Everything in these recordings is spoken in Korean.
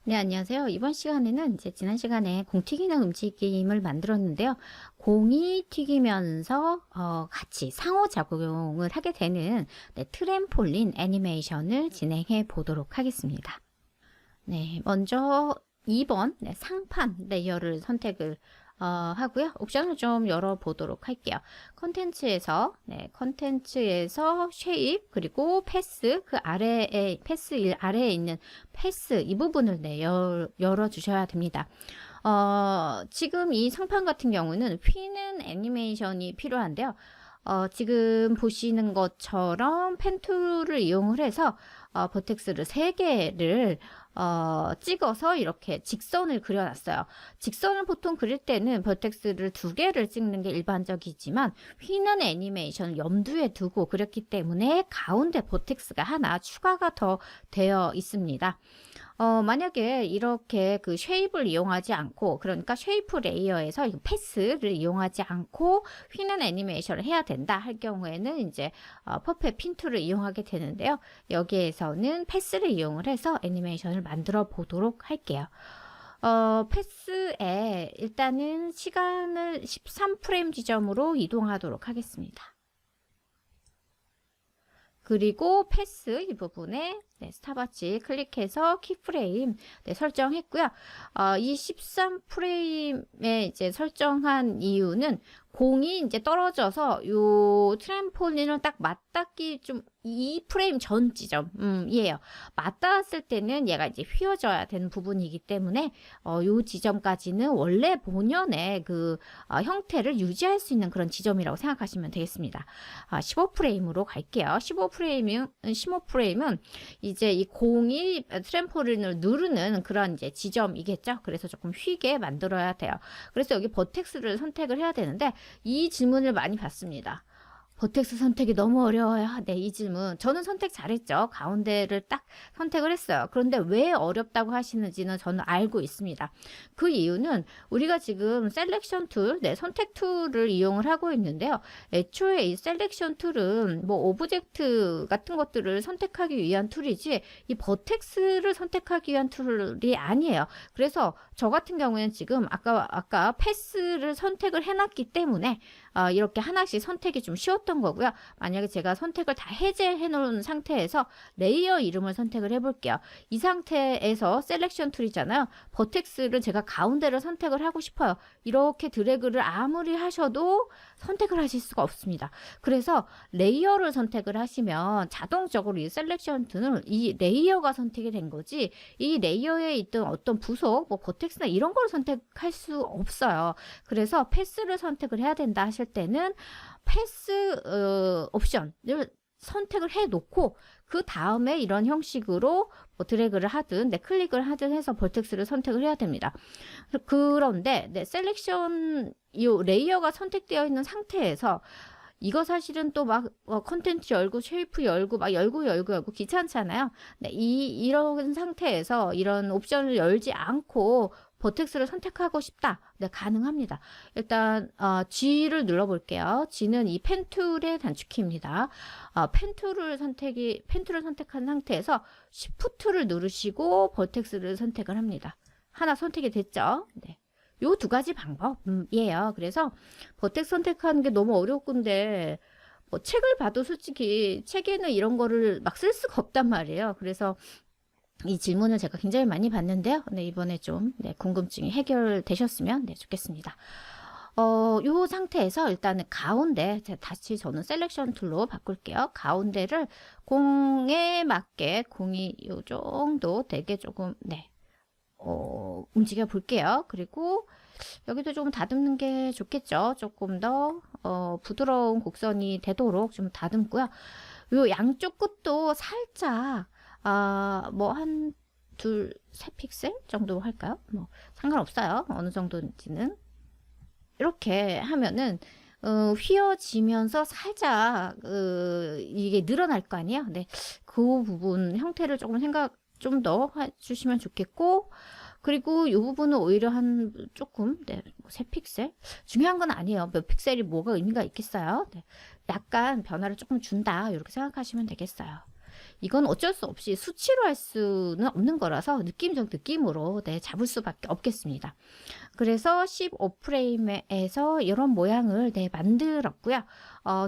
네, 안녕하세요. 이번 시간에는 이제 지난 시간에 공 튀기는 움직임을 만들었는데요. 공이 튀기면서 같이 상호작용을 하게 되는 트램폴린 애니메이션을 진행해 보도록 하겠습니다. 네, 먼저 2번 상판 레이어를 선택을 하고요. 옵션을 좀 열어보도록 할게요. 컨텐츠에서 쉐입 그리고 패스 그 아래에 패스 1 아래에 있는 패스 이 부분을 열어 주셔야 됩니다. 지금 이 상판 같은 경우는 휘는 애니메이션이 필요한데요. 지금 보시는 것처럼 펜 툴을 이용을 해서 버텍스를 3개를 찍어서 이렇게 직선을 그려놨어요. 직선을 보통 그릴 때는 버텍스를 2개를 찍는 게 일반적이지만 휘는 애니메이션을 염두에 두고 그렸기 때문에 가운데 버텍스가 하나 추가가 더 되어 있습니다. 만약에 이렇게 그 쉐입을 이용하지 않고, 그러니까 쉐이프 레이어에서 이 패스를 이용하지 않고 휘는 애니메이션을 해야 된다 할 경우에는 이제 퍼펫 핀 툴을 이용하게 되는데요. 여기에서는 패스를 이용을 해서 애니메이션을 만들어 보도록 할게요. 패스에 일단은 시간을 13프레임 지점으로 이동하도록 하겠습니다. 그리고 패스 이 부분에 스탑워치 클릭해서 키프레임 설정했고요. 이 13프레임에 이제 설정한 이유는 공이 이제 떨어져서 요 트램폴린을 딱 맞닿기 좀 2프레임 전 지점이에요. 맞닿았을 때는 얘가 이제 휘어져야 되는 부분이기 때문에 요 지점까지는 원래 본연의 그 형태를 유지할 수 있는 그런 지점이라고 생각하시면 되겠습니다. 15프레임으로 갈게요. 15프레임은 이제 이 공이 트램폴린을 누르는 그런 이제 지점이겠죠. 그래서 조금 휘게 만들어야 돼요. 그래서 여기 버텍스를 선택을 해야 되는데 이 질문을 많이 받습니다. 버텍스 선택이 너무 어려워요. 네, 이 질문. 저는 선택 잘했죠. 가운데를 딱 선택을 했어요. 그런데 왜 어렵다고 하시는지는 저는 알고 있습니다. 그 이유는 우리가 지금 셀렉션 툴, 선택 툴을 이용을 하고 있는데요. 애초에 이 셀렉션 툴은 뭐 오브젝트 같은 것들을 선택하기 위한 툴이지 이 버텍스를 선택하기 위한 툴이 아니에요. 그래서 저 같은 경우에는 지금 아까 패스를 선택을 해놨기 때문에 이렇게 하나씩 선택이 좀 쉬웠던 거고요. 만약에 제가 선택을 다 해제해 놓은 상태에서 레이어 이름을 선택을 해볼게요. 이 상태에서 셀렉션 툴이잖아요. 버텍스를 제가 가운데를 선택을 하고 싶어요. 이렇게 드래그를 아무리 하셔도 선택을 하실 수가 없습니다. 그래서 레이어를 선택을 하시면 자동적으로 이 셀렉션 툴은 이 레이어가 선택이 된 거지 이 레이어에 있던 어떤 부속, 뭐 버텍스나 이런 걸 선택할 수 없어요. 그래서 패스를 선택을 해야 된다 하실 때는 패스 옵션을 선택을 해 놓고 그 다음에 이런 형식으로 뭐 드래그를 하든 클릭을 하든 해서 버텍스를 선택을 해야 됩니다. 그런데 셀렉션 이 레이어가 선택되어 있는 상태에서 이거 사실은 또 막 컨텐츠 열고 쉐이프 열고 막 열고 귀찮잖아요. 이런 상태에서 이런 옵션을 열지 않고 버텍스를 선택하고 싶다. 가능합니다. 일단 G를 눌러볼게요. G는 이 펜 툴의 단축키입니다. 펜 툴을 선택한 상태에서 Shift를 누르시고 버텍스를 선택을 합니다. 하나 선택이 됐죠? 요 2가지 방법이에요. 그래서 버텍스 선택하는 게 너무 어렵군데 뭐 책을 봐도 솔직히 책에는 이런 거를 막 쓸 수가 없단 말이에요. 그래서 이 질문을 제가 굉장히 많이 받는데요. 이번에 좀 궁금증이 해결되셨으면 좋겠습니다. 요 상태에서 일단은 가운데 다시 저는 셀렉션 툴로 바꿀게요. 가운데를 공에 맞게 공이 요 정도 되게 조금 움직여 볼게요. 그리고 여기도 좀 다듬는 게 좋겠죠. 조금 더 부드러운 곡선이 되도록 좀 다듬고요. 요 양쪽 끝도 살짝 뭐 한 3픽셀 정도 할까요? 뭐 상관없어요. 어느 정도인지는. 이렇게 하면은 휘어지면서 살짝 이게 늘어날 거 아니에요? 그 부분 형태를 조금 좀 더 해주시면 좋겠고, 그리고 이 부분은 오히려 한 조금 3픽셀? 중요한 건 아니에요. 몇 픽셀이 뭐가 의미가 있겠어요? 약간 변화를 조금 준다 이렇게 생각하시면 되겠어요. 이건 어쩔 수 없이 수치로 할 수는 없는 거라서 느낌적 느낌으로 네, 잡을 수밖에 없겠습니다. 그래서 15프레임에서 이런 모양을 네, 만들었고요.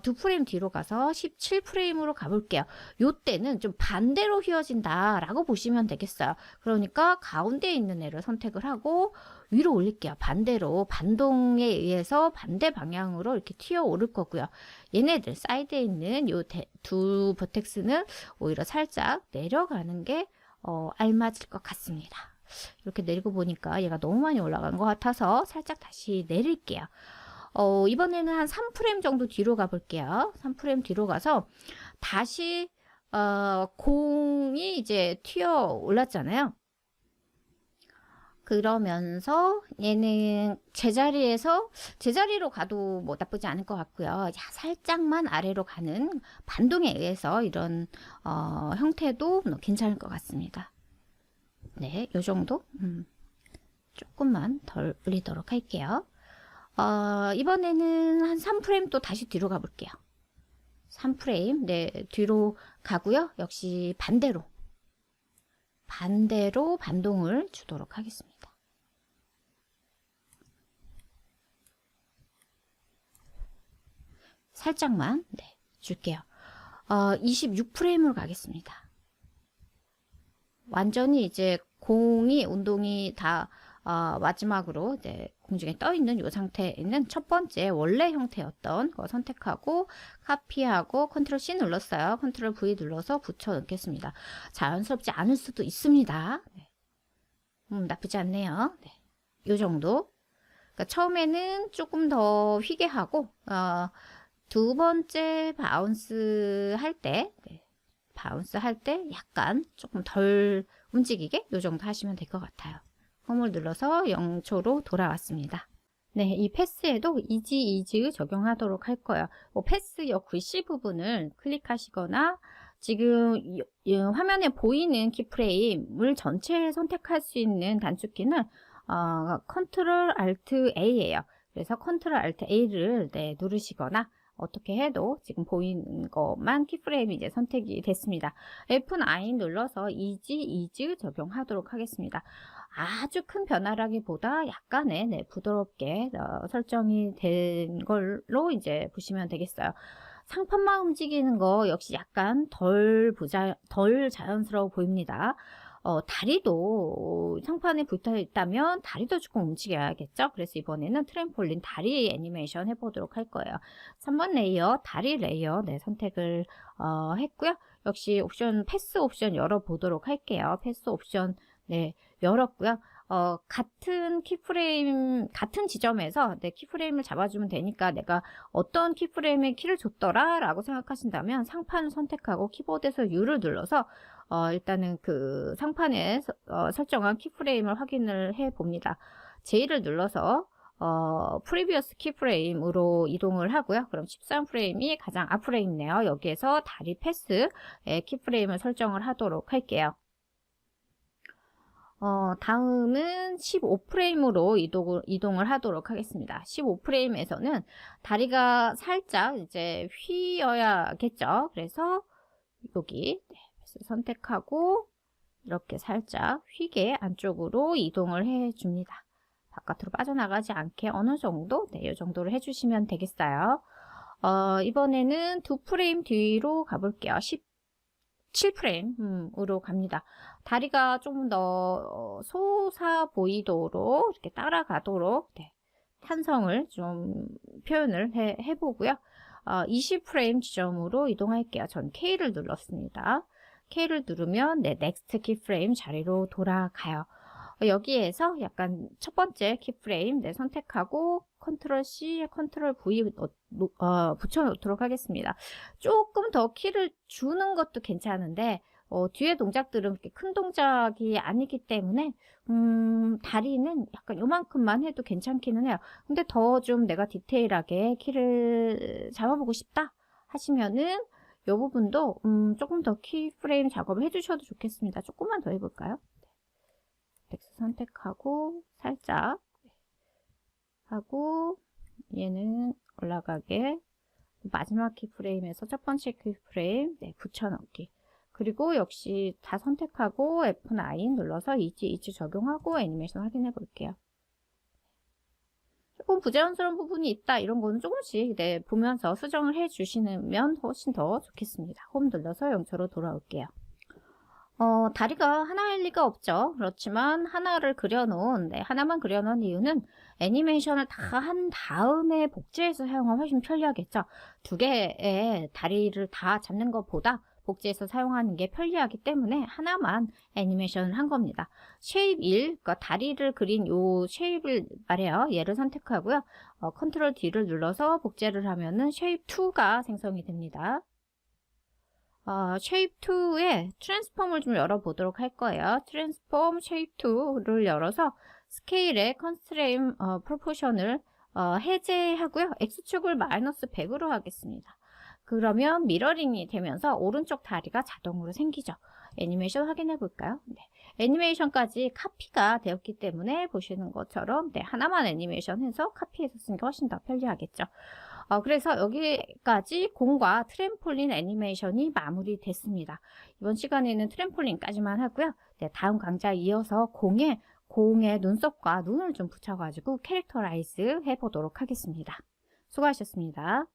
두 프레임 뒤로 가서 17프레임으로 가볼게요. 요때는 좀 반대로 휘어진다라고 보시면 되겠어요. 그러니까 가운데에 있는 애를 선택을 하고 위로 올릴게요. 반대로 반동에 의해서 반대 방향으로 이렇게 튀어 오를 거고요. 얘네들 사이드에 있는 요 두 버텍스는 오히려 살짝 내려가는 게 알맞을 것 같습니다. 이렇게 내리고 보니까 얘가 너무 많이 올라간 것 같아서 살짝 다시 내릴게요. 이번에는 한 3프레임 정도 뒤로 가볼게요. 3프레임 뒤로 가서 다시 공이 이제 튀어 올랐잖아요. 그러면서 얘는 제자리로 가도 뭐 나쁘지 않을 것 같고요. 살짝만 아래로 가는 반동에 의해서 이런 형태도 괜찮을 것 같습니다. 네, 요 정도? 조금만 덜 올리도록 할게요. 이번에는 한 3프레임 또 다시 뒤로 가볼게요. 3프레임, 네, 뒤로 가고요. 역시 반대로 반동을 주도록 하겠습니다. 살짝만, 네, 줄게요. 26프레임으로 가겠습니다. 완전히 이제 공이 운동이 다 마지막으로 이제 공중에 떠 있는 이 상태에는 첫 번째 원래 형태였던 거 선택하고 카피하고 컨트롤 C 눌렀어요. 컨트롤 V 눌러서 붙여 넣겠습니다. 자연스럽지 않을 수도 있습니다. 네. 나쁘지 않네요. 네. 이 정도. 그러니까 처음에는 조금 더 휘게 하고 두 번째 바운스 할 때 약간 조금 덜 움직이게 이 정도 하시면 될 것 같아요. 홈을 눌러서 0초로 돌아왔습니다. 네, 이 패스에도 이지 적용하도록 할 거예요. 패스 여 글씨 부분을 클릭하시거나 지금 이 화면에 보이는 키프레임을 전체 선택할 수 있는 단축키는 컨트롤 알트 A예요. 그래서 컨트롤 알트 A를 네, 누르시거나 어떻게 해도 지금 보이는 것만 키프레임이 이제 선택이 됐습니다. F9 눌러서 이즈 적용하도록 하겠습니다. 아주 큰 변화라기보다 약간의 네, 부드럽게 설정이 된 걸로 이제 보시면 되겠어요. 상판만 움직이는 거 역시 약간 덜 자연스러워 보입니다. 다리도 상판에 붙어 있다면 다리도 조금 움직여야겠죠. 그래서 이번에는 트램폴린 다리 애니메이션 해보도록 할 거예요. 3번 레이어 다리 레이어 네, 선택을 했고요. 역시 옵션 패스 옵션 열어보도록 할게요. 패스 옵션 네, 열었고요. 같은 키프레임, 같은 지점에서 내 키프레임을 잡아주면 되니까 내가 어떤 키프레임에 키를 줬더라 라고 생각하신다면 상판을 선택하고 키보드에서 U를 눌러서 일단은 그 상판에 설정한 키프레임을 확인을 해 봅니다. J를 눌러서 프리비어스 키프레임으로 이동을 하고요. 그럼 13프레임이 가장 앞으로 있네요. 여기에서 다리 패스의 키프레임을 설정을 하도록 할게요. 다음은 15프레임으로 이동을 하도록 하겠습니다. 15프레임에서는 다리가 살짝 이제 휘어야겠죠. 그래서 여기 선택하고 이렇게 살짝 휘게 안쪽으로 이동을 해줍니다. 바깥으로 빠져나가지 않게 어느 정도, 네, 이 정도를 해주시면 되겠어요. 이번에는 두 프레임 뒤로 가볼게요. 17프레임으로 갑니다. 다리가 조금 더 솟아 보이도록 이렇게 따라가도록 네, 탄성을 좀 표현을 해보고요. 20프레임 지점으로 이동할게요. 전 K를 눌렀습니다. K를 누르면 네, 넥스트 키프레임 자리로 돌아가요. 여기에서 약간 첫 번째 키프레임 네, 선택하고 컨트롤 C, 컨트롤 V 붙여놓도록 하겠습니다. 조금 더 키를 주는 것도 괜찮은데 뒤에 동작들은 그렇게 큰 동작이 아니기 때문에 다리는 약간 요만큼만 해도 괜찮기는 해요. 근데 더 좀 내가 디테일하게 키를 잡아보고 싶다 하시면은 이 부분도 조금 더 키프레임 작업을 해주셔도 좋겠습니다. 조금만 더 해볼까요? 텍스트 선택하고 살짝 하고 얘는 올라가게 마지막 키프레임에서 첫 번째 키프레임 네, 붙여넣기. 그리고 역시 다 선택하고 F9 눌러서 이지 적용하고 애니메이션 확인해 볼게요. 조금 부자연스러운 부분이 있다 이런 거는 조금씩 네, 보면서 수정을 해 주시면 훨씬 더 좋겠습니다. 홈 눌러서 0초로 돌아올게요. 다리가 하나일 리가 없죠. 그렇지만 하나를 그려놓은, 네, 하나만 그려놓은 이유는 애니메이션을 다 한 다음에 복제해서 사용하면 훨씬 편리하겠죠. 두 개의 다리를 다 잡는 것보다 복제해서 사용하는 게 편리하기 때문에 하나만 애니메이션을 한 겁니다. 쉐입 1, 그러니까 다리를 그린 요 쉐입을 말해요. 얘를 선택하고요. 컨트롤 D를 눌러서 복제를 하면은 쉐입 2가 생성이 됩니다. 쉐입 2의 트랜스폼을 좀 열어보도록 할 거예요. 트랜스폼 쉐입 2를 열어서 스케일의 컨스트레인 프로포션을 해제하고요. X축을 마이너스 100으로 하겠습니다. 그러면 미러링이 되면서 오른쪽 다리가 자동으로 생기죠. 애니메이션 확인해 볼까요? 네. 애니메이션까지 카피가 되었기 때문에 보시는 것처럼 네, 하나만 애니메이션 해서 카피해서 쓰는 게 훨씬 더 편리하겠죠. 그래서 여기까지 공과 트램폴린 애니메이션이 마무리됐습니다. 이번 시간에는 트램폴린까지만 하고요. 네, 다음 강좌에 이어서 공의 눈썹과 눈을 좀 붙여가지고 캐릭터라이즈 해보도록 하겠습니다. 수고하셨습니다.